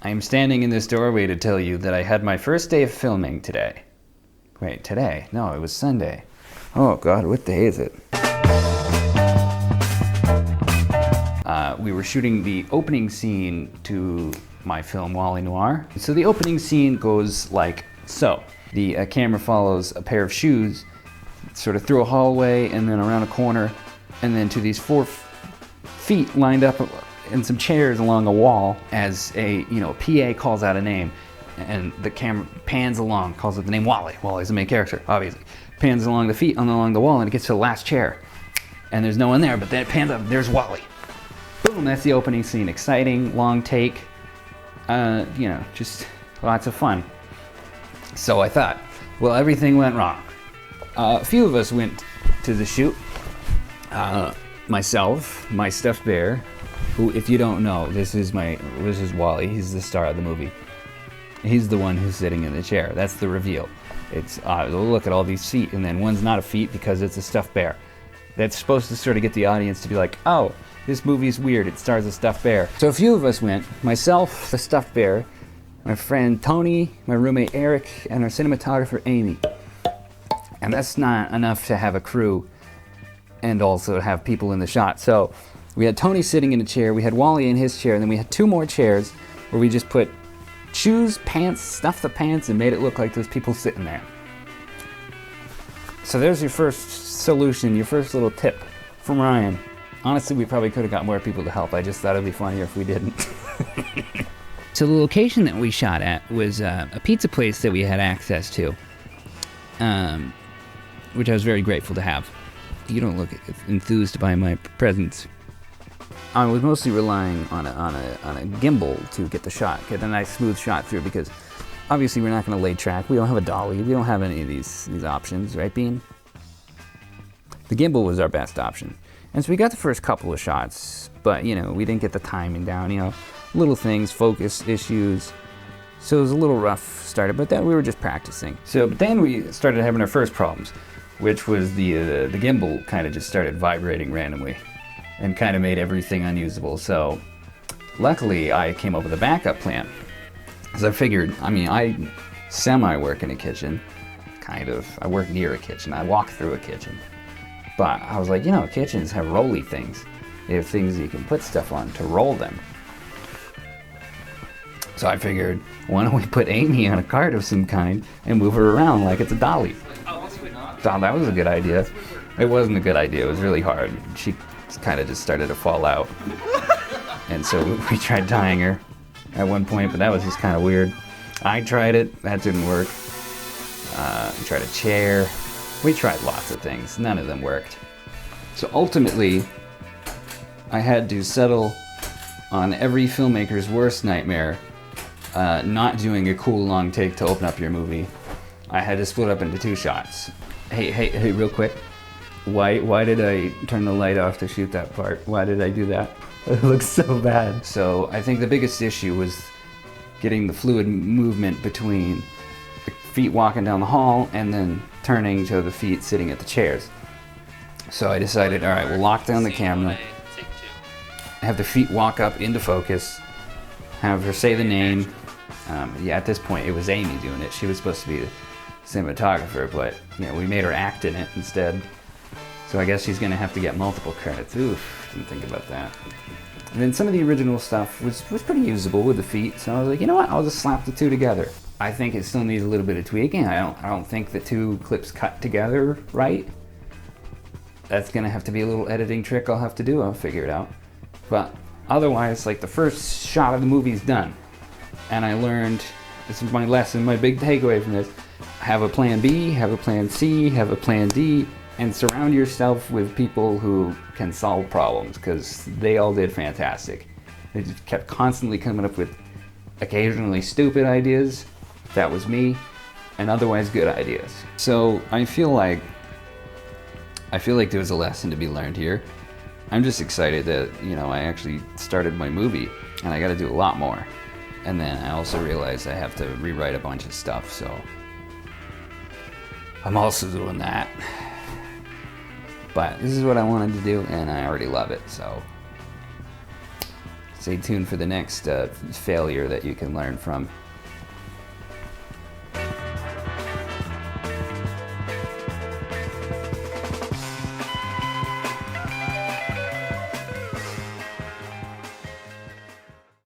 I am standing in this doorway to tell you that I had my first day of filming today. Wait, today? No, it was Sunday. Oh God, what day is it? We were shooting the opening scene to my film Wally Noir. So the opening scene goes like so. The camera follows a pair of shoes sort of through a hallway and then around a corner and then to these 4 feet lined up in some chairs along a wall as a PA calls out a name and the camera pans along, calls out the name Wally. Wally's the main character, obviously. Pans along the feet along the wall and it gets to the last chair. And there's no one there, but then it pans up, there's Wally. Boom, that's the opening scene. Exciting, long take, just lots of fun. So I thought, well, everything went wrong. A few of us went to the shoot. Myself, my stuffed bear, who, if you don't know, this is Wally. He's the star of the movie. He's the one who's sitting in the chair. That's the reveal. It's look at all these feet, and then one's not a feet because it's a stuffed bear. That's supposed to sort of get the audience to be like, oh, this movie's weird. It stars a stuffed bear. So a few of us went. Myself, the stuffed bear, my friend Tony, my roommate Eric, and our cinematographer Amy. And that's not enough to have a crew and also have people in the shot. So we had Tony sitting in a chair, we had Wally in his chair, and then we had 2 more chairs where we just put shoes, pants, stuffed the pants, and made it look like there's people sitting there. So there's your first solution, your first little tip from Ryan. Honestly, we probably could have got more people to help. I just thought it'd be funnier if we didn't. So the location that we shot at was a pizza place that we had access to, which I was very grateful to have. You don't look enthused by my presence. I was mostly relying on a gimbal to get the shot, get a nice smooth shot through, because obviously we're not going to lay track. We don't have a dolly. We don't have any of these options, right, Bean? The gimbal was our best option. And so we got the first couple of shots, but, we didn't get the timing down, little things, focus issues. So it was a little rough started, but then we were just practicing. So then we started having our first problems, which was the gimbal kind of just started vibrating randomly and kind of made everything unusable. So luckily I came up with a backup plan. Because I figured, I semi-work in a kitchen, kind of. I work near a kitchen. I walk through a kitchen. But I was like, kitchens have rolly things. They have things you can put stuff on to roll them. So I figured, why don't we put Amy on a cart of some kind and move her around like it's a dolly? Thought that was a good idea. It wasn't a good idea. It was really hard. She kind of just started to fall out. And so we tried tying her at one point, but that was just kind of weird. I tried it. That didn't work. We tried a chair. We tried lots of things. None of them worked. So ultimately, I had to settle on every filmmaker's worst nightmare, not doing a cool long take to open up your movie. I had to split up into 2 shots. Hey, real quick. Why did I turn the light off to shoot that part? Why did I do that? It looks so bad. So I think the biggest issue was getting the fluid movement between the feet walking down the hall and then turning to the feet sitting at the chairs. So I decided, all right, we'll lock down the camera, have the feet walk up into focus, have her say the name. At this point, it was Amy doing it. She was supposed to be the cinematographer, but we made her act in it instead. So I guess she's gonna have to get multiple credits. Oof, didn't think about that. And then some of the original stuff was pretty usable with the feet, so I was like, you know what, I'll just slap the 2 together. I think it still needs a little bit of tweaking. I don't think the 2 clips cut together right. That's gonna have to be a little editing trick I'll have to do. I'll figure it out. But otherwise, like, the first shot of the movie's done. And I learned, this is my lesson, my big takeaway from this, have a plan B, have a plan C, have a plan D, and surround yourself with people who can solve problems, because they all did fantastic. They just kept constantly coming up with occasionally stupid ideas, that was me, and otherwise good ideas. So I feel like there was a lesson to be learned here. I'm just excited that, I actually started my movie, and I gotta do a lot more. And then I also realized I have to rewrite a bunch of stuff, so I'm also doing that. But this is what I wanted to do, and I already love it, so Stay tuned for the next failure that you can learn from.